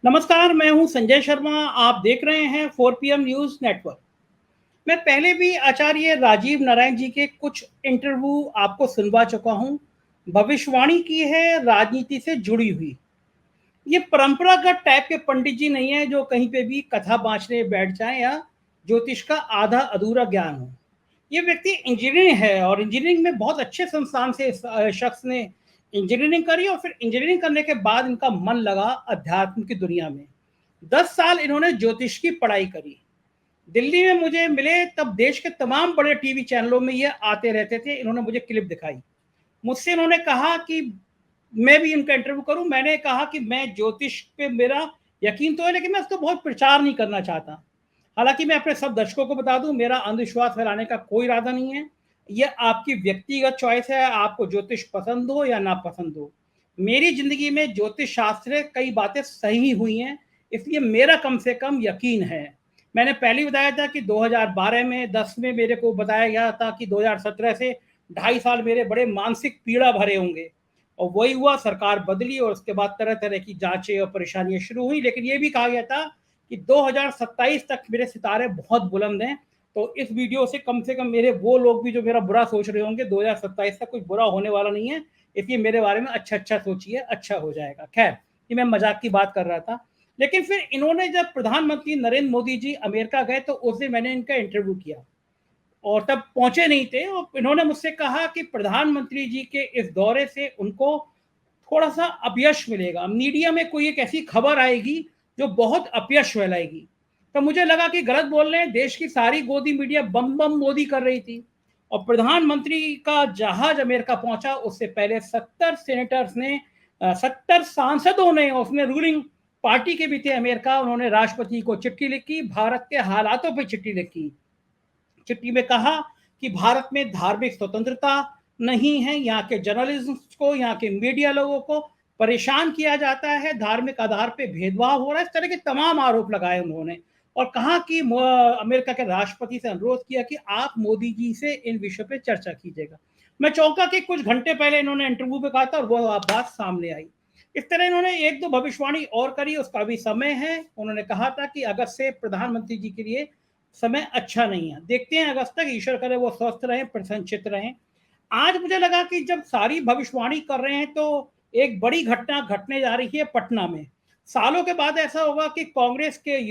नमस्कार, मैं हूं संजय शर्मा। आप देख रहे हैं 4 PM न्यूज़ नेटवर्क। मैं पहले भी आचार्य राजीव नारायण जी के कुछ इंटरव्यू आपको सुनवा चुका हूं। भविष्यवाणी की है राजनीति से जुड़ी हुई। ये परंपरागत टाइप के पंडित जी नहीं है जो कहीं पे भी कथा बाँचने बैठ जाएँ या ज्योतिष का आधा अधूरा ज्ञान हो। ये व्यक्ति इंजीनियरिंग है और इंजीनियरिंग में बहुत अच्छे संस्थान से इस शख्स ने इंजीनियरिंग करी और फिर इंजीनियरिंग करने के बाद इनका मन लगा अध्यात्म की दुनिया में। 10 साल इन्होंने ज्योतिष की पढ़ाई करी। दिल्ली में मुझे मिले तब देश के तमाम बड़े टीवी चैनलों में ये आते रहते थे। इन्होंने मुझे क्लिप दिखाई। मुझसे इन्होंने कहा कि मैं भी इनका इंटरव्यू करूं। मैंने कहा कि मैं ज्योतिष पे मेरा यकीन तो है लेकिन मैं उसको बहुत प्रचार नहीं करना चाहता। हालांकि मैं अपने सब दर्शकों को बता दूं, मेरा अंधविश्वास फैलाने का कोई इरादा नहीं है। यह आपकी व्यक्तिगत चॉइस है, आपको ज्योतिष पसंद हो या ना पसंद हो। मेरी जिंदगी में ज्योतिष शास्त्र कई बातें सही हुई हैं, इसलिए मेरा कम से कम यकीन है। मैंने पहले बताया था कि 2012 में 10 में मेरे को बताया गया था कि 2017 से 2.5 साल मेरे बड़े मानसिक पीड़ा भरे होंगे और वही हुआ। सरकार बदली और उसके बाद तरह तरह की जांचें और परेशानियां शुरू हुई, लेकिन ये भी कहा गया था कि 2027 तक मेरे सितारे बहुत बुलंद हैं। तो इस वीडियो से कम मेरे वो लोग भी जो मेरा बुरा सोच रहे होंगे, 2027 तक कुछ बुरा होने वाला नहीं है। इसलिए मेरे बारे में अच्छा अच्छा सोचिए, अच्छा हो जाएगा। खैर, ये मैं मजाक की बात कर रहा था। लेकिन फिर इन्होंने जब प्रधानमंत्री नरेंद्र मोदी जी अमेरिका गए तो उस दिन मैंने इनका इंटरव्यू किया और तब पहुंचे नहीं थे और इन्होंने मुझसे कहा कि प्रधानमंत्री जी के इस दौरे से उनको थोड़ा सा अपयश मिलेगा, मीडिया में कोई एक ऐसी खबर आएगी जो बहुत अपयश फैलाएगी। तो मुझे लगा कि गलत बोल रहे हैं। देश की सारी गोदी मीडिया बम बम मोदी कर रही थी और प्रधानमंत्री का जहाज अमेरिका पहुंचा उससे पहले 70 सेनेटर्स ने 70 सांसदों ने, उसमें रूलिंग पार्टी के भी थे अमेरिका, उन्होंने राष्ट्रपति को चिट्ठी लिखी, भारत के हालातों पर चिट्ठी लिखी। चिट्ठी में कहा कि भारत में धार्मिक स्वतंत्रता नहीं है, यहाँ के जर्नलिज्म को, यहाँ के मीडिया लोगों को परेशान किया जाता है, धार्मिक आधार पे भेदभाव हो रहा है। इस तरह के तमाम आरोप लगाए उन्होंने और कहा कि अमेरिका के राष्ट्रपति से अनुरोध किया कि आप मोदी जी से इन विषयों पे चर्चा कीजिएगा। मैं चौंका कि कुछ घंटे पहले इन्होंने इंटरव्यू में कहा था और वो बात सामने आई। इस तरह इन्होंने एक दो भविष्यवाणी और करी, उसका भी समय है। उन्होंने कहा था कि अगस्त से प्रधानमंत्री जी के लिए समय अच्छा नहीं है, देखते हैं अगस्त तक, ईश्वर करे वो स्वस्थ रहें, प्रसन्नचित रहें। आज मुझे लगा कि जब सारी भविष्यवाणी कर रहे हैं तो एक बड़ी घटना घटने जा रही है पटना में। सालों के बाद ऐसा होगा कि कांग्रेस के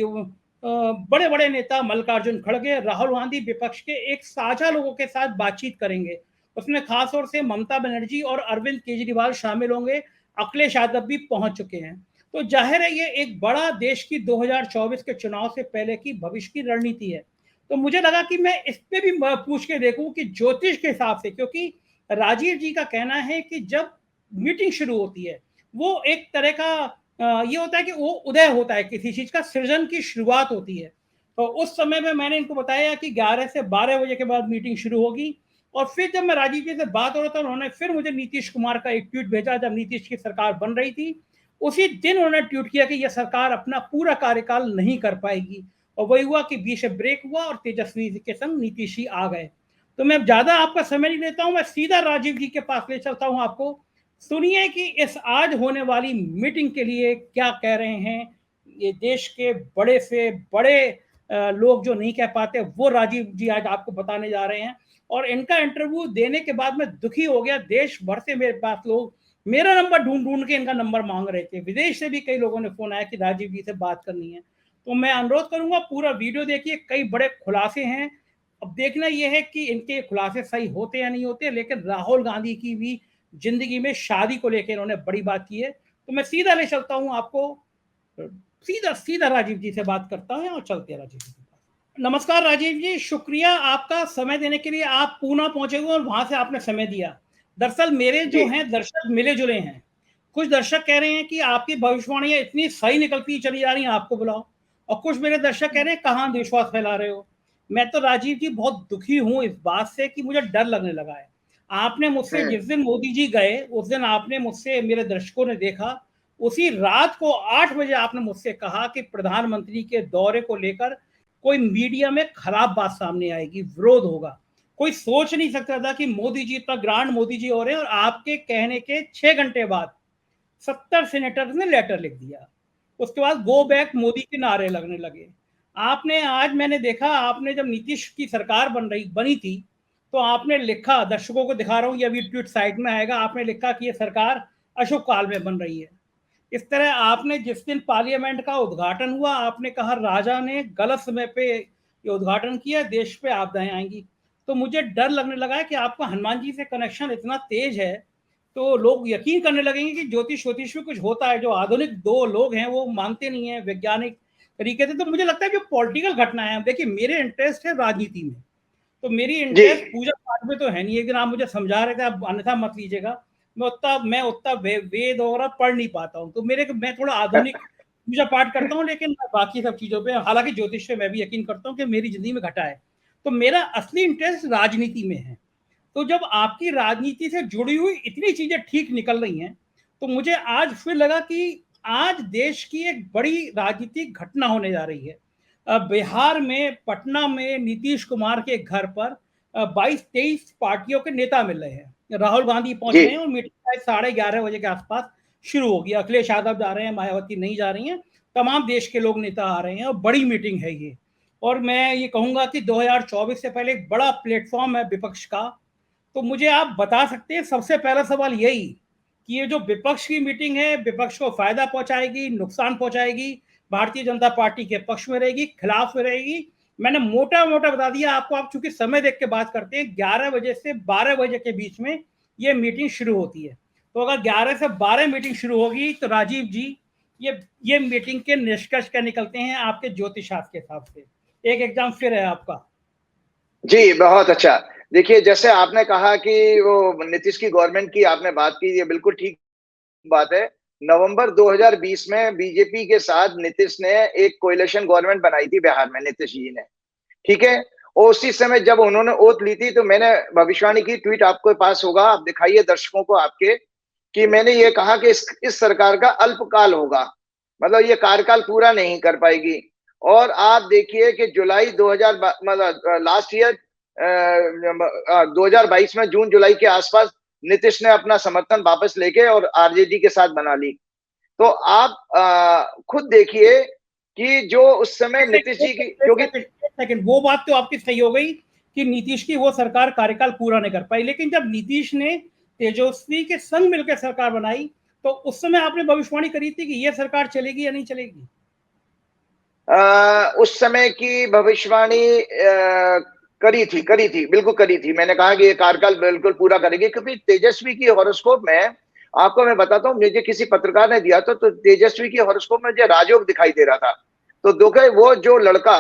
बड़े बड़े नेता मल्लिकार्जुन खड़गे, राहुल गांधी विपक्ष के एक साझा लोगों के साथ बातचीत करेंगे। उसमें खासतौर से ममता बनर्जी और अरविंद केजरीवाल शामिल होंगे। अखिलेश यादव भी पहुंच चुके हैं। तो जाहिर है ये एक बड़ा देश की 2024 के चुनाव से पहले की भविष्य की रणनीति है। तो मुझे लगा कि मैं इस पे भी पूछ के देखूं कि ज्योतिष के हिसाब से, क्योंकि राजीव जी का कहना है कि जब मीटिंग शुरू होती है वो एक तरह का ये होता है कि वो उदय होता है, किसी चीज का सृजन की शुरुआत होती है। तो उस समय में मैंने इनको बताया कि 11 से 12 बजे के बाद मीटिंग शुरू होगी। और फिर जब मैं राजीव जी से बात हो रहा था, उन्होंने फिर मुझे नीतीश कुमार का एक ट्वीट भेजा जब नीतीश की सरकार बन रही थी। उसी दिन उन्होंने ट्वीट किया कि यह सरकार अपना पूरा कार्यकाल नहीं कर पाएगी और वही हुआ कि बीच में ब्रेक हुआ और तेजस्वी के संग नीतीश जी आ गए। तो मैं ज्यादा आपका समय नहीं लेता हूं, मैं सीधा राजीव जी के पास ले चलता हूं आपको। सुनिए कि इस आज होने वाली मीटिंग के लिए क्या कह रहे हैं ये देश के बड़े से बड़े लोग जो नहीं कह पाते, वो राजीव जी आज आपको बताने जा रहे हैं। और इनका इंटरव्यू देने के बाद मैं दुखी हो गया। देश भर से मेरे पास लोग मेरा नंबर ढूंढ ढूंढ के इनका नंबर मांग रहे थे। विदेश से भी कई लोगों ने फोन आया कि राजीव जी से बात करनी है। तो मैं अनुरोध करूंगा पूरा वीडियो देखिए, कई बड़े खुलासे हैं। अब देखना यह है कि इनके खुलासे सही होते या नहीं होते। लेकिन राहुल गांधी की भी जिंदगी में शादी को लेकर इन्होंने बड़ी बात की है। तो मैं सीधा ले चलता हूं आपको, सीधा सीधा राजीव जी से बात करता हूं और चलते हैं राजीव जी के पास। नमस्कार राजीव जी, शुक्रिया आपका समय देने के लिए। आप पूना पहुंचे हुए और वहां से आपने समय दिया। दरअसल मेरे जो जी। हैं दर्शक मिले जुले हैं। कुछ दर्शक कह रहे हैं कि आपकी भविष्यवाणियां इतनी सही निकलती चली जा रही हैं, आपको बुलाओ। और कुछ मेरे दर्शक कह रहे हैं कहां विश्वास फैला रहे हो। मैं तो राजीव जी बहुत दुखी हूं इस बात से कि मुझे डर लगने लगा है। आपने मुझसे, हुँ। जिस दिन मोदी जी गए उस दिन आपने मुझसे, मेरे दर्शकों ने देखा, उसी रात को 8 बजे आपने मुझसे कहा कि प्रधानमंत्री के दौरे को लेकर कोई मीडिया में खराब बात सामने आएगी, विरोध होगा। कोई सोच नहीं सकता था कि मोदी जी इतना ग्रांड मोदी जी हो रहे हैं। और आपके कहने के 6 घंटे बाद 70 सेनेटर्स ने लेटर लिख दिया। उसके बाद गो बैक मोदी के नारे लगने लगे। आपने आज मैंने देखा, आपने जब नीतीश की सरकार बनी थी तो आपने लिखा, दर्शकों को दिखा रहा हूँ, ये अभी ट्वीट साइट में आएगा, आपने लिखा कि ये सरकार अशोक काल में बन रही है। इस तरह आपने जिस दिन पार्लियामेंट का उद्घाटन हुआ, आपने कहा राजा ने गलत समय पे ये उद्घाटन किया, देश पे आपदाएं आएंगी। तो मुझे डर लगने लगा है कि आपका हनुमान जी से कनेक्शन इतना तेज है, तो लोग यकीन करने लगेंगे कि ज्योतिष ज्योतिष में कुछ होता है। जो आधुनिक दो लोग हैं वो मानते नहीं है वैज्ञानिक तरीके से। तो मुझे लगता है जो पॉलिटिकल घटनाएं हैं, देखिए मेरे इंटरेस्ट है राजनीति में, तो मेरी जी इंटरेस्ट पूजा पाठ में तो है नहीं। एक दिन आप मुझे समझा रहे थे, आप अन्यथा मत लीजिएगा, मैं उतना वेद वगैरह पढ़ नहीं पाता हूँ। तो मैं थोड़ा आधुनिक पूजा पाठ करता हूँ, लेकिन बाकी सब चीजों पे, हालांकि ज्योतिष पे मैं भी यकीन करता हूँ कि मेरी जिंदगी में घटा है। तो मेरा असली इंटरेस्ट राजनीति में है। तो जब आपकी राजनीति से जुड़ी हुई इतनी चीजें ठीक निकल रही हैं, तो मुझे आज फिर लगा कि आज देश की एक बड़ी राजनीतिक घटना होने जा रही है। बिहार में पटना में नीतीश कुमार के घर पर 22-23 पार्टियों के नेता मिल रहे हैं। राहुल गांधी पहुंच जी रहे हैं और मीटिंग 11:30 के आसपास शुरू होगी। अखिलेश यादव जा रहे हैं, मायावती नहीं जा रही हैं, तमाम देश के लोग नेता आ रहे हैं और बड़ी मीटिंग है ये। और मैं ये कहूंगा कि 2024 से पहले एक बड़ा प्लेटफॉर्म है विपक्ष का। तो मुझे आप बता सकते हैं, सबसे पहला सवाल यही कि ये जो विपक्ष की मीटिंग है, विपक्ष को फायदा पहुंचाएगी, नुकसान पहुंचाएगी, भारतीय जनता पार्टी के पक्ष में रहेगी, खिलाफ में रहेगी? मैंने मोटा मोटा बता दिया आपको। आप चूंकि समय देख के बात करते हैं, 11 बजे से 12 बजे के बीच में ये मीटिंग शुरू होती है। तो अगर 11 से 12 मीटिंग शुरू होगी तो राजीव जी, ये मीटिंग के निष्कर्ष क्या निकलते हैं आपके ज्योतिष शास्त्र के हिसाब से? एक एग्जाम फिर है आपका। जी बहुत अच्छा। देखिए, जैसे आपने कहा कि वो नीतीश की गवर्नमेंट की आपने बात की, ये बिल्कुल ठीक बात है। नवंबर 2020 में बीजेपी के साथ नीतीश ने एक कोएलिशन गवर्नमेंट बनाई थी बिहार में, नीतीश जी ने, ठीक है। और उसी समय जब उन्होंने ओथ ली थी तो मैंने भविष्यवाणी की, ट्वीट आपके पास होगा, आप दिखाइए दर्शकों को आपके, कि मैंने ये कहा कि इस सरकार का अल्पकाल होगा, मतलब ये कार्यकाल पूरा नहीं कर पाएगी। और आप देखिए कि जुलाई 2000 मतलब लास्ट ईयर 2022 में जून जुलाई के आसपास नीतीश ने अपना समर्थन वापस लेके और आरजेडी के साथ बना ली। तो आप खुद देखिए कि जो उस समय नीतीश जी की, क्योंकि सेकंड, वो बात तो आपकी सही हो गई कि नीतीश की वो सरकार कार्यकाल पूरा नहीं कर पाई, लेकिन जब नीतीश ने तेजस्वी के संग मिलकर सरकार बनाई तो उस समय आपने भविष्यवाणी करी थी कि ये सरकार चलेगी या नहीं चलेगी? उस समय की भविष्यवाणी करी थी, बिल्कुल करी थी। मैंने कहा कि ये कार्यकाल बिल्कुल पूरा करेगी, क्योंकि तेजस्वी की हॉरोस्कोप में, आपको मैं बताता हूँ, मुझे किसी पत्रकार ने दिया था, तो तेजस्वी की हॉरोस्कोप में मुझे राजयोग दिखाई दे रहा था। तो देखो वो जो लड़का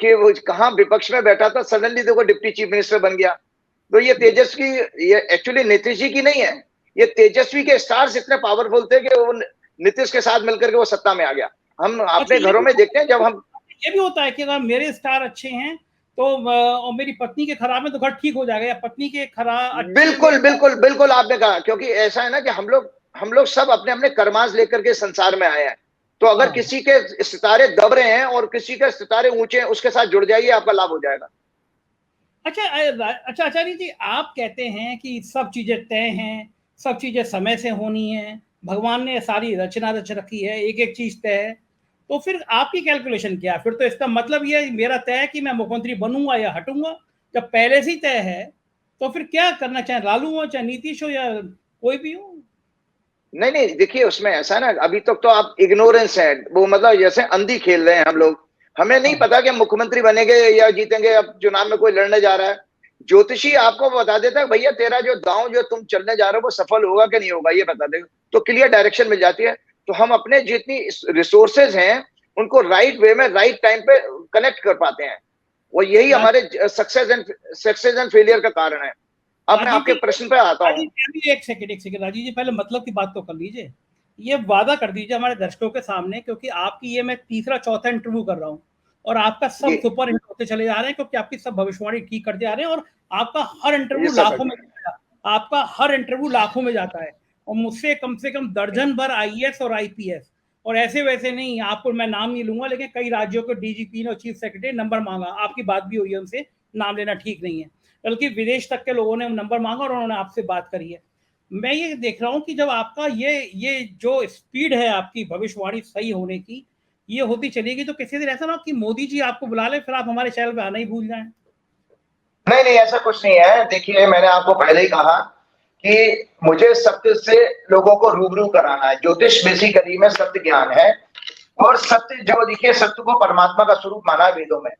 कि वो कहाँ विपक्ष में बैठा था, सडनली देखो डिप्टी चीफ मिनिस्टर बन गया। तो ये तेजस्वी, ये एक्चुअली नीतीश जी की नहीं है, ये तेजस्वी के स्टार्स इतने पावरफुल थे कि वो नीतीश के साथ मिलकर के वो सत्ता में आ गया। हम अच्छा, अपने घरों में देखते हैं, जब हम, ये भी होता है कि अगर मेरे स्टार अच्छे हैं तो और मेरी पत्नी के खराब है तो घर ठीक हो जाएगा, या पत्नी के खराब अच्छे हैं बिल्कुल मेरे? बिल्कुल बिल्कुल आपने कहा, क्योंकि ऐसा है ना कि हम लोग सब अपने अपने कर्मांश लेकर के संसार में आए हैं। तो अगर हाँ। किसी के सितारे दब रहे हैं और किसी के सितारे ऊंचे हैं, उसके साथ जुड़ जाइए, आपका लाभ हो जाएगा। अच्छा, अच्छा आचार्य जी, आप कहते हैं कि सब चीजें तय हैं, सब चीजें समय से होनी है, भगवान ने सारी रचना रच रखी है, एक एक चीज तय है। तो फिर आपकी कैलकुलेशन क्या है? फिर तो इसका मतलब ये मेरा तय है कि मैं मुख्यमंत्री बनूंगा या हटूंगा। जब पहले से ही तय है तो फिर क्या करना, चाहे लालू हो, चाहे नीतीश हो, या कोई भी हो? नहीं नहीं, देखिए उसमें ऐसा ना, अभी तक तो आप इग्नोरेंस है, वो मतलब जैसे अंधी खेल रहे हैं हम लोग। हमें नहीं हाँ। पता कि मुख्यमंत्री बनेंगे या जीतेंगे, अब चुनाव में कोई लड़ने जा रहा है। ज्योतिषी आपको बता देता है भैया तेरा जो दांव जो तुम चलने जा रहे हो वो सफल होगा कि नहीं होगा, ये बता देगा, तो क्लियर डायरेक्शन मिल जाती है। तो हम अपने जितनी रिसोर्सेज हैं उनको राइट वे में राइट टाइम पे कनेक्ट कर पाते हैं, वो यही हमारे सक्सेस एंड फेलियर का कारण है। अब मैं राजीव आपके जी, प्रश्न पे आता हूँ। राजीव जी अभी एक सेकंड राजीव जी, पहले मतलब की बात तो कर लीजिए। ये वादा कर दीजिए हमारे दर्शकों के सामने, क्योंकि आपकी ये मैं तीसरा चौथा इंटरव्यू कर रहा हूँ और आपका जी सब सुपर हिट होते चले जा रहे हैं, क्योंकि आपकी सब भविष्यवाणी ठीक करते जा रहे हैं और आपका हर ये इंटरव्यू सफल लाखों में जाता है। आपका हर इंटरव्यू लाखों में जाता है और मुझसे कम से कम दर्जन भर आईएएस और आईपीएस, और ऐसे वैसे नहीं, आपको मैं नाम नहीं लूंगा, लेकिन कई राज्यों के डीजीपी और चीफ सेक्रेटरी नंबर मांगा, आपकी बात भी हुई है उनसे, नाम लेना ठीक नहीं है, बल्कि विदेश तक के लोगों ने नंबर मांगा और उन्होंने आपसे बात करी है। मैं ये देख रहा हूँ कि जब आपका ये जो स्पीड है आपकी भविष्यवाणी सही होने की, ये होती चलेगी तो किसी दिन ऐसा ना हो कि मोदी जी आपको बुला लें, फिर आप हमारे चैनल पे आना ही भूल जाएँ। नहीं नहीं, ऐसा कुछ नहीं है। देखिए, मैंने आपको पहले ही कहा कि मुझे सत्य से लोगों को रूबरू कराना है। ज्योतिष बेसिकली में सत्य ज्ञान है, और सत्य जो देखिए, सत्य को परमात्मा का स्वरूप माना है वेदों में।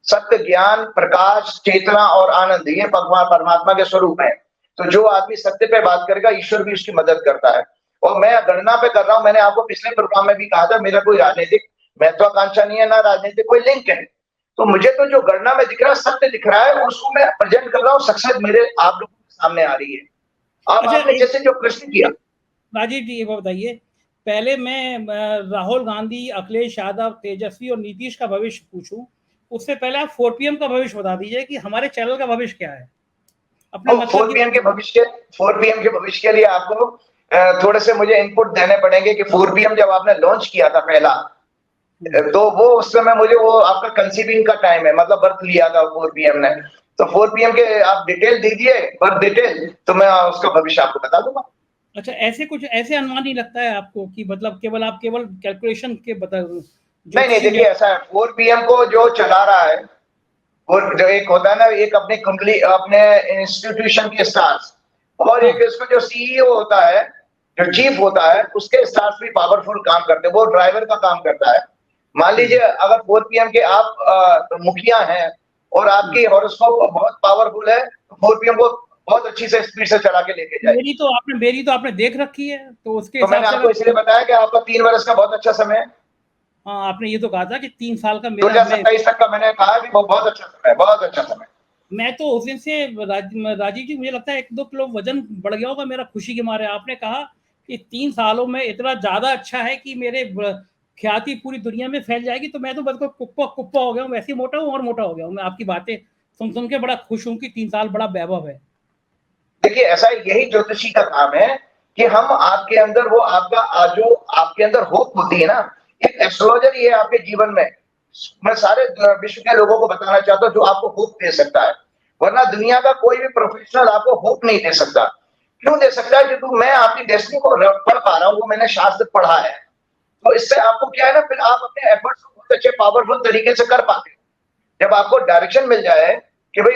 सत्य, ज्ञान, प्रकाश, चेतना और आनंद, ये भगवान परमात्मा के स्वरूप है। तो जो आदमी सत्य पे बात करेगा, ईश्वर भी उसकी मदद करता है। और मैं गणना पे कर रहा हूं, मैंने आपको पिछले प्रोग्राम में भी कहा था, मेरा कोई राजनीतिक महत्वाकांक्षा नहीं है, ना राजनीतिक कोई लिंक है। तो मुझे तो जो गणना में दिख रहा है, सत्य दिख रहा है, उसको मैं प्रेजेंट कर रहा हूँ। सक्सेस मेरे आप लोगों के सामने आ रही है। अब अच्छा, आपने एक जैसे जो प्रश्न किया, राजीव जी ये बताइए, पहले मैं राहुल गांधी, अखिलेश यादव, तेजस्वी और नीतीश का भविष्य पूछूं, उससे पहले आप 4 पीएम का भविष्य बता दीजिए कि हमारे चैनल का भविष्य क्या है? अपना तो मतलब ये 4 पीएम के भविष्य के लिए आपको थोड़े से मुझे इनपुट देने पड़ेंगे कि 4 पीएम जब आपने लॉन्च किया था पहला, तो वो उस समय मुझे वो आपका कंसीविंग का टाइम है, मतलब बर्थ लिया था 4 पीएम ने। तो 4 पीएम के आप डिटेल दीजिए, बर्थ डिटेल, तो मैं उसका भविष्य आपको बता दूंगा। अच्छा, ऐसे कुछ ऐसे अनुमान नहीं लगता है आपको कि मतलब केवल कैलकुलेशन के बता नहीं नहीं, ज्योतिषी देखिए ऐसा है, 4 पीएम को जो चला रहा है, और जो एक होता है ना, एक अपनी कंपनी, अपने इंस्टीट्यूशन के स्टार्स, और एक हाँ इसमें जो सीईओ होता है, जो चीफ होता है, उसके स्टार्स भी पावरफुल काम करते हैं, वो ड्राइवर का काम करता है। मान लीजिए अगर 4 पीएम के आप मुखिया हैं और आपकी हॉरोस्कोप बहुत पावरफुल है, तो 4 पीएम को बहुत अच्छी से स्पीड से चला के लेके जाए। मेरी तो आपने देख रखी है, तो उसके तो हिसाब मैंने से आपको इसलिए बताया कि आपका 3 वर्ष का बहुत अच्छा समय है। हाँ, आपने ये तो कहा था कि 3 साल का दो मेरा हजार सत्ताईस तक का मैंने कहा कि वो बहुत अच्छा समय है, बहुत अच्छा समय। मैं तो उस दिन से राजीव जी, मुझे लगता है 1-2 किलो वजन बढ़ गया होगा मेरा खुशी के मारे। आपने कहा कि 3 सालों में इतना ज्यादा अच्छा है कि मेरे ख्याति पूरी दुनिया में फैल जाएगी, तो मैं तो बस कुप्पा कुप्पा हो गया हूँ, वैसे ही मोटा हूँ और मोटा हो गया हूँ। मैं आपकी बातें सुन के बड़ा खुश हूँ कि 3 साल बड़ा वैभव है। देखिए, ऐसा यही ज्योतिषी का काम है कि हम आपके अंदर वो आपका जो आपके अंदर होप होती है ना, एक एस्ट्रोलॉजर ही है आपके जीवन में। मैं सारे विश्व के लोगों को बताना चाहता हूँ जो आपको होप दे सकता है, वरना दुनिया का कोई भी प्रोफेशनल आपको होप नहीं दे सकता। क्यों दे सकता है? क्योंकि मैं आपकी डेस्टिनी को पढ़ पा रहा हूँ, वो मैंने शास्त्र पढ़ा है। तो इससे आपको क्या है ना, फिर आप अपने एफर्ट्स को बहुत अच्छे पावरफुल तरीके से कर पाते हैं। जब आपको डायरेक्शन मिल जाए कि भाई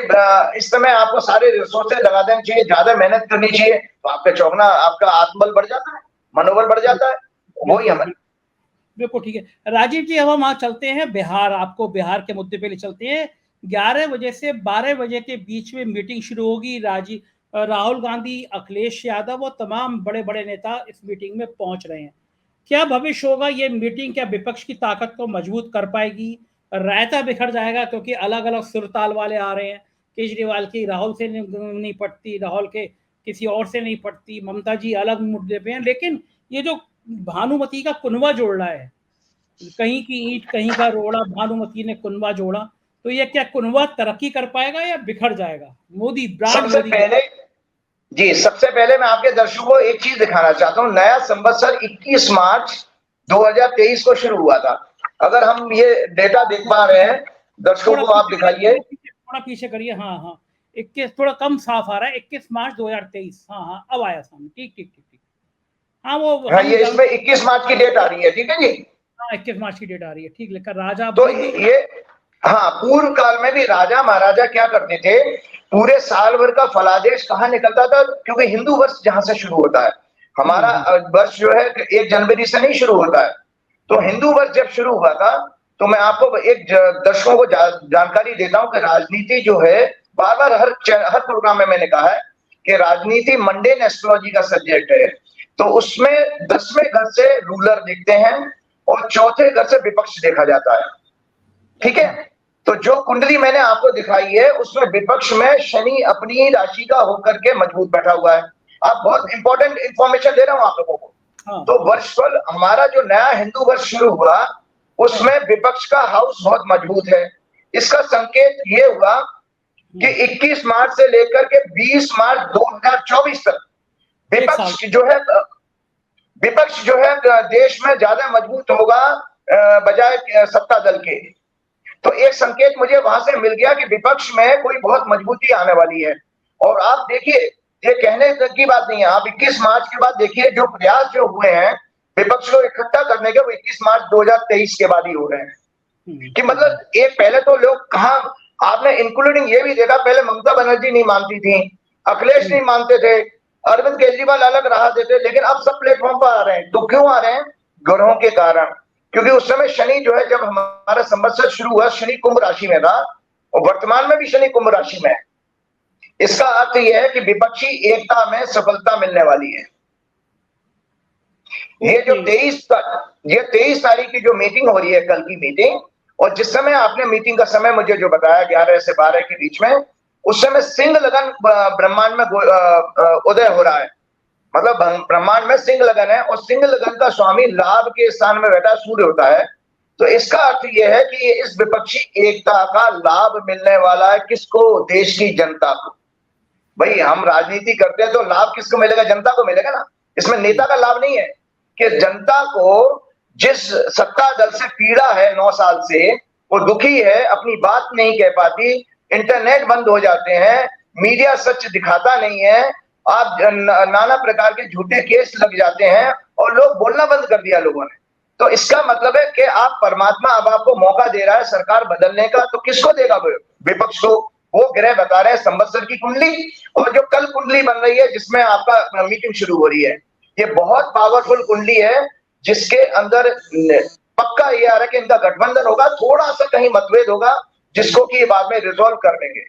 इस समय आपको सारे रिसोर्सेज लगा देने चाहिए, ज्यादा मेहनत करनी चाहिए, तो आपका चौगना, आपका आत्मबल बढ़ जाता है, मनोबल बढ़ जाता है। वही बिल्कुल हमें। बिल्कुल ठीक है राजीव जी। अब हम वहां चलते हैं बिहार, आपको बिहार के मुद्दे पे ले चलते हैं। 11 बजे से 12 बजे के बीच में मीटिंग शुरू होगी। राहुल गांधी, अखिलेश यादव और तमाम बड़े बड़े नेता इस मीटिंग में पहुंच रहे हैं। क्या भविष्य होगा ये मीटिंग? क्या विपक्ष की ताकत को मजबूत कर पाएगी? रायता बिखर जाएगा क्योंकि अलग अलग सुरताल वाले आ रहे हैं। केजरीवाल की राहुल से नहीं पटती, राहुल के किसी और से नहीं पटती, ममता जी अलग मुद्दे पे हैं। लेकिन ये जो भानुमति का कुनवा जोड़ रहा है, कहीं की ईंट कहीं का रोड़ा, भानुमति ने कुनवा जोड़ा, तो ये क्या कुनवा तरक्की कर पाएगा या बिखर जाएगा? मोदी ब्रांड सबसे मोदी पहले जी, सबसे पहले मैं आपके दर्शकों को एक चीज दिखाना चाहता हूँ। नया संवत्सर 21 मार्च 2023 को शुरू हुआ था। अगर हम ये डेटा देख पा रहे हैं, दर्शकों को आप दिखाइए। थोड़ा पीछे करिए। हाँ हाँ, 21 थोड़ा कम साफ आ रहा है। 21 मार्च 2023। हाँ हाँ, अब आया सामने। ठीक ठीक ठीक ठीक। हाँ वो हाँ, हम ये इसमें 21 मार्च की डेट आ रही है, ठीक है जी। हाँ, 21 मार्च की डेट आ रही है, ठीक लिखा। राजा तो बुद्ध। ये, हाँ, पूर्व काल में भी राजा महाराजा क्या करते थे, पूरे साल भर का फलादेश कहाँ निकलता था, क्योंकि हिंदू वर्ष जहां से शुरू होता है, हमारा वर्ष जो है 1 जनवरी से नहीं शुरू होता है। तो हिंदू वर्ष जब शुरू हुआ था, तो मैं आपको एक दर्शकों को जानकारी देता हूं कि राजनीति जो है, बार बार हर प्रोग्राम में मैंने कहा है कि राजनीति मंडेन एस्ट्रोलॉजी का सब्जेक्ट है। तो उसमें 10वें घर से रूलर देखते हैं और चौथे घर से विपक्ष देखा जाता है, ठीक है। तो जो कुंडली मैंने आपको दिखाई है, उसमें विपक्ष में शनि अपनी राशि का होकर के मजबूत बैठा हुआ है। आप बहुत इंपॉर्टेंट इंफॉर्मेशन दे रहा हूं आप लोगों को। तो वर्षफल हमारा जो नया हिंदू वर्ष शुरू हुआ, उसमें विपक्ष का हाउस बहुत मजबूत है। इसका संकेत ये हुआ कि 21 मार्च से लेकर के 20 मार्च 2024 तक विपक्ष जो है देश में ज्यादा मजबूत होगा बजाय सत्ता दल के। तो एक संकेत मुझे वहां से मिल गया कि विपक्ष में कोई बहुत मजबूती आने वाली है। और आप देखिए ये कहने तक की बात नहीं है। आप 21 मार्च के बाद देखिए जो प्रयास जो हुए हैं विपक्ष को इकट्ठा करने के, वो 21 मार्च 2023 के बाद ही हो रहे हैं। कि मतलब एक पहले तो लोग कहाँ, आपने इंक्लूडिंग ये भी देखा, पहले ममता बनर्जी नहीं मानती थी, अखिलेश नहीं मानते थे, अरविंद केजरीवाल अलग रहा देते, लेकिन अब सब प्लेटफॉर्म पर आ रहे हैं। तो क्यों आ रहे हैं? ग्रहों के कारण। क्योंकि उस समय शनि जो है, जब हमारा संवत्सर शुरू हुआ, शनि कुंभ राशि में था, और वर्तमान में भी शनि कुंभ राशि में है। इसका अर्थ यह है कि विपक्षी एकता में सफलता मिलने वाली है। ये जो 23 तारीख की जो मीटिंग हो रही है, कल की मीटिंग, और जिस समय आपने मीटिंग का समय मुझे जो बताया 11 से 12 के बीच में, उस समय सिंह लगन ब्रह्मांड में उदय हो रहा है। मतलब ब्रह्मांड में सिंह लगन है, और सिंह लगन का स्वामी लाभ के स्थान में बैठा सूर्य होता है। तो इसका अर्थ यह है कि इस विपक्षी एकता का लाभ मिलने वाला है किसको? देश की जनता को। भाई हम राजनीति करते हैं तो लाभ किसको मिलेगा? जनता को मिलेगा ना। इसमें नेता का लाभ नहीं है। कि जनता को जिस सत्ता दल से पीड़ा है 9 साल से, वो दुखी है, अपनी बात नहीं कह पाती, इंटरनेट बंद हो जाते हैं, मीडिया सच दिखाता नहीं है, आप नाना प्रकार के झूठे केस लग जाते हैं, और लोग बोलना बंद कर दिया लोगों ने। तो इसका मतलब है कि आप परमात्मा अब आपको मौका दे रहा है सरकार बदलने का, तो किसको देगा? विपक्ष को। वो ग्रह बता रहे हैं संवत्सर की कुंडली, और जो कल कुंडली बन रही है जिसमें आपका मीटिंग शुरू हो रही है, ये बहुत पावरफुल कुंडली है, जिसके अंदर पक्का ये आ रहा है कि इनका गठबंधन होगा। थोड़ा सा कहीं मतभेद होगा, जिसको कि बाद में रिजॉल्व कर लेंगे।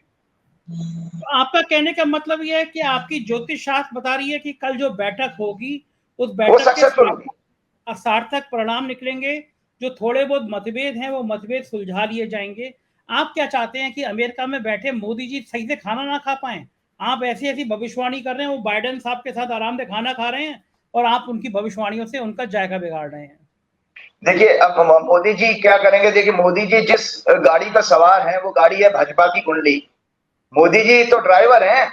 आपका कहने का मतलब यह है कि आपकी ज्योतिष शास्त्र बता रही है कि कल जो बैठक होगी, उस बैठक के सार्थक परिणाम निकलेंगे। जो थोड़े बहुत मतभेद हैं, वो मतभेद सुलझा लिए जाएंगे। आप क्या चाहते हैं कि अमेरिका में बैठे मोदी जी सही से खाना ना खा पाए? आप ऐसी ऐसी भविष्यवाणी कर रहे हैं, वो बाइडेन साहब के साथ आराम से खाना खा रहे हैं, और आप उनकी भविष्यवाणियों से उनका जायका बिगाड़ रहे हैं। देखिए अब मोदी जी क्या करेंगे? देखिए मोदी जी जिस गाड़ी पर सवार हैं, वो गाड़ी है भाजपा की कुंडली। मोदी जी तो ड्राइवर हैं,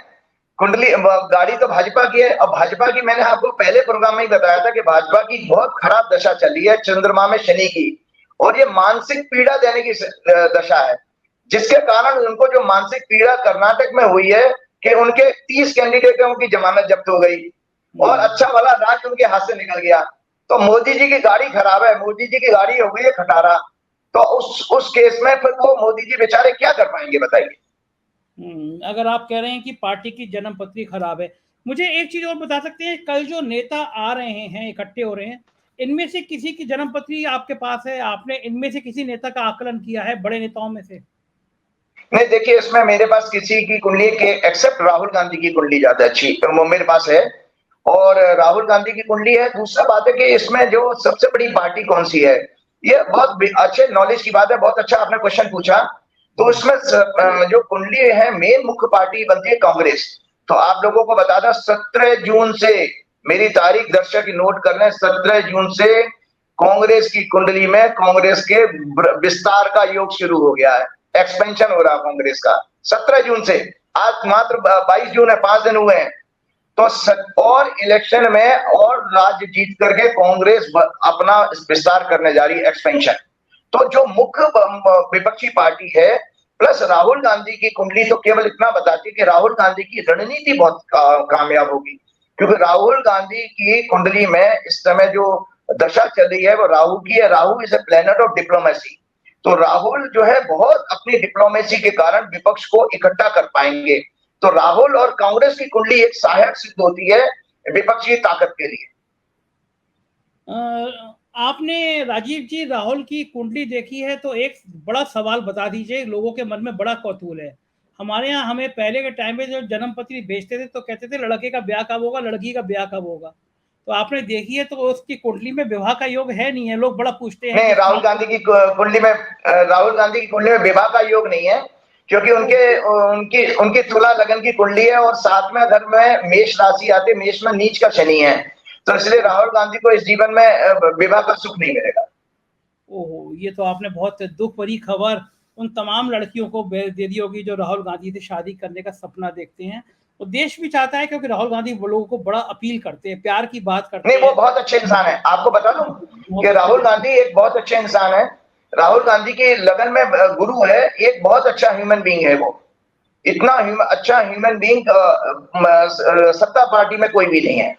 कुंडली गाड़ी तो भाजपा की है। अब भाजपा की, मैंने आपको पहले प्रोग्राम में ही बताया था कि भाजपा की बहुत खराब दशा चली है चंद्रमा में शनि की, और ये मानसिक पीड़ा देने की दशा है, जिसके कारण उनको जो मानसिक पीड़ा कर्नाटक में हुई है कि उनके 30 कैंडिडेटों की जमानत जब्त हो गई, और अच्छा वाला राज्य उनके हाथ से निकल गया। तो मोदी जी की गाड़ी खराब है, मोदी जी की गाड़ी हो गई है खटारा। तो उस केस में फिर वो मोदी जी बेचारे क्या कर पाएंगे, बताइए? अगर आप कह रहे हैं कि पार्टी की जन्म पत्री खराब है, मुझे एक चीज और बता सकते हैं? कल जो नेता आ रहे हैं, इकट्ठे हो रहे हैं, इनमें से किसी की जन्म पत्री आपके पास है? आपने इनमें से किसी नेता का आकलन किया है, बड़े नेताओं में से? नहीं, देखिए इसमें मेरे पास किसी की कुंडली के एक्सेप्ट राहुल गांधी की कुंडली ज्यादा अच्छी वो मेरे पास है, और राहुल गांधी की कुंडली है। दूसरा बात है कि इसमें जो सबसे बड़ी पार्टी कौन सी है, ये बहुत अच्छे नॉलेज की बात है। बहुत अच्छा आपने क्वेश्चन पूछा। तो इसमें जो कुंडली है, मेन मुख्य पार्टी बनती है कांग्रेस। तो आप लोगों को बता दें, 17 जून से, मेरी तारीख दर्शक नोट कर लें, 17 जून से कांग्रेस की कुंडली में कांग्रेस के विस्तार का योग शुरू हो गया है, एक्सपेंशन हो रहा है कांग्रेस का 17 जून से। आज मात्र 22 जून है, 5 दिन हुए हैं। तो और इलेक्शन में और राज्य जीत करके कांग्रेस अपना विस्तार करने जा रही है, एक्सपेंशन। तो जो मुख्य विपक्षी पार्टी है, प्लस राहुल गांधी की कुंडली तो केवल इतना बताती है कि राहुल गांधी की रणनीति बहुत कामयाब होगी, क्योंकि राहुल गांधी की कुंडली में इस समय जो दशा चल रही है वो राहु की है। Rahu is a planet of diplomacy. तो राहुल जो है बहुत अपनी डिप्लोमेसी के कारण विपक्ष को इकट्ठा कर पाएंगे। तो राहुल और कांग्रेस की कुंडली एक सहायक सिद्ध होती है विपक्षी ताकत के लिए। आपने राजीव जी राहुल की कुंडली देखी है, तो एक बड़ा सवाल बता दीजिए, लोगों के मन में बड़ा कौतूहल है। हमारे यहाँ हमें पहले के टाइम में जो जन्म पत्री भेजते थे तो कहते थे लड़के का ब्याह कब होगा, लड़की का ब्याह कब होगा। तो आपने देखी है तो उसकी कुंडली में विवाह का योग है नहीं है? लोग बड़ा पूछते हैं। राहुल गांधी की कुंडली में विवाह का योग नहीं है, क्योंकि उनकी तुला लगन की कुंडली है, और 7वें घर में मेष राशि आते, मेष में नीच का शनि है। तो इसलिए राहुल गांधी को इस जीवन में विवाह का सुख नहीं मिलेगा। ओहो, ये तो आपने बहुत दुख भरी खबर उन तमाम लड़कियों को दे दी होगी जो राहुल गांधी से शादी करने का सपना देखते हैं। वो देश भी चाहता है, क्योंकि राहुल गांधी वो लोगों को बड़ा अपील करते हैं, प्यार की बात करते हैं। नहीं, वो बहुत अच्छे इंसान है। आपको बता दूं कि राहुल गांधी एक बहुत अच्छे इंसान है। राहुल गांधी की लगन में गुरु है, एक बहुत अच्छा ह्यूमन बीइंग है वो। इतना अच्छा ह्यूमन बीइंग सत्ता पार्टी में कोई भी नहीं है।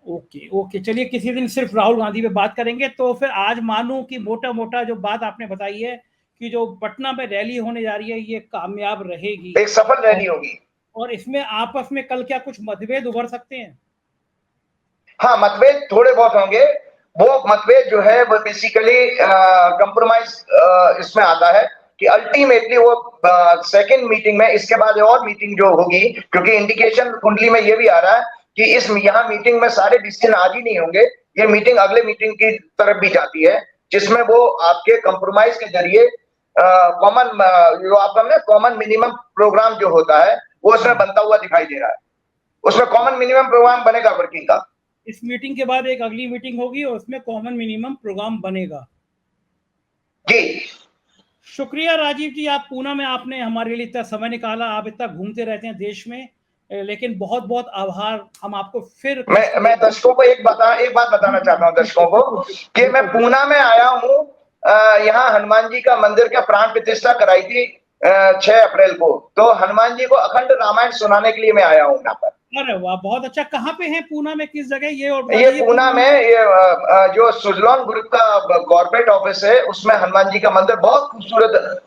ओके ओके, चलिए किसी दिन सिर्फ राहुल गांधी पे बात करेंगे। तो फिर आज मानूं कि मोटा मोटा जो बात आपने बताई है कि जो पटना में रैली होने जा रही है ये कामयाब रहेगी, एक सफल रैली होगी, और इसमें आपस में कल क्या कुछ मतभेद उभर सकते हैं? हाँ, मतभेद थोड़े बहुत होंगे। वो मतभेद जो है वो बेसिकली कंप्रोमाइज इसमें आता है कि अल्टीमेटली वो सेकंड मीटिंग में, इसके बाद और मीटिंग जो होगी, क्योंकि इंडिकेशन कुंडली में ये भी आ रहा है कि इस यहाँ मीटिंग में सारे डिसीजन आज ही नहीं होंगे, ये मीटिंग अगले मीटिंग की तरफ भी जाती है, जिसमें वो आपके कंप्रोमाइज के जरिए कॉमन जो आपका ना कॉमन मिनिमम प्रोग्राम जो होता है वो उसमें बनता हुआ दिखाई दे रहा है। उसमें कॉमन मिनिमम प्रोग्राम बनेगा वर्किंग का। इस मीटिंग के बाद एक अगली मीटिंग होगी और उसमें कॉमन मिनिमम प्रोग्राम बनेगा। जी शुक्रिया राजीव जी, आप पूना में आपने हमारे लिए इतना समय निकाला। आप इतना घूमते रहते हैं देश में, लेकिन बहुत बहुत आभार। हम आपको फिर मैं दर्शकों को एक बात बताना चाहता हूँ दर्शकों को कि मैं पूना में आया हूँ। यहाँ हनुमान जी का मंदिर का प्राण प्रतिष्ठा कराई थी 6 अप्रैल को, तो हनुमान जी को अखंड रामायण सुनाने के लिए मैं आया हूँ यहाँ पर। अरे वाह, बहुत अच्छा। कहाँ पे है पूना में, किस जगह ये? और ये पूना में ये जो सुजलॉन ग्रुप का कॉर्पोरेट ऑफिस है उसमें हनुमान जी का मंदिर, बहुत खूबसूरत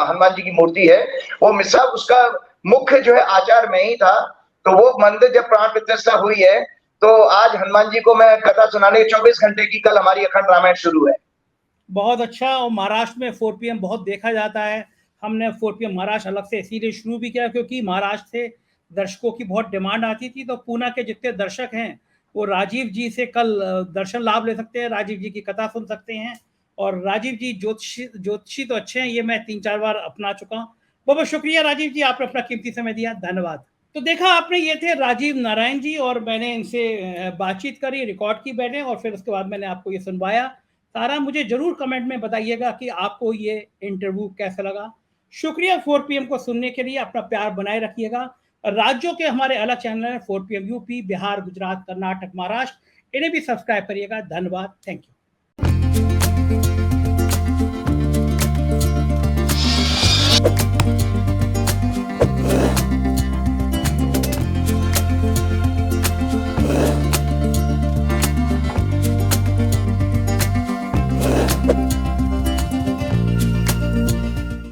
हनुमान जी की मूर्ति है। वो मिसा उसका मुख्य जो है आचार में ही था, तो वो मंदिर जब प्राण प्रतिष्ठा हुई है तो आज हनुमान जी को मैं कथा सुनाने 24 घंटे की कल हमारी अखंड रामायण शुरू है। बहुत अच्छा। और महाराष्ट्र में 4 PM बहुत देखा जाता है। हमने 4 PM महाराष्ट्र अलग से इसीलिए शुरू भी किया क्योंकि महाराष्ट्र से दर्शकों की बहुत डिमांड आती थी। तो पूना के जितने दर्शक हैं वो राजीव जी से कल दर्शन लाभ ले सकते हैं, राजीव जी की कथा सुन सकते हैं। और राजीव जी ज्योतिषी तो अच्छे हैं, ये मैं 3-4 बार अपना चुका हूँ। बहुत बहुत शुक्रिया राजीव जी, आपने अपना कीमती समय दिया, धन्यवाद। तो देखा आपने, ये थे राजीव नारायण जी, और मैंने इनसे बातचीत करी, रिकॉर्ड की मैंने, और फिर उसके बाद मैंने आपको ये सुनवाया सारा। मुझे जरूर कमेंट में बताइएगा कि आपको ये इंटरव्यू कैसा लगा। शुक्रिया 4 PM को सुनने के लिए, अपना प्यार बनाए रखिएगा। राज्यों के हमारे अलग चैनल हैं 4 PM यूपी, बिहार, गुजरात, कर्नाटक, महाराष्ट्र, इन्हें भी सब्सक्राइब करिएगा। धन्यवाद, थैंक यू।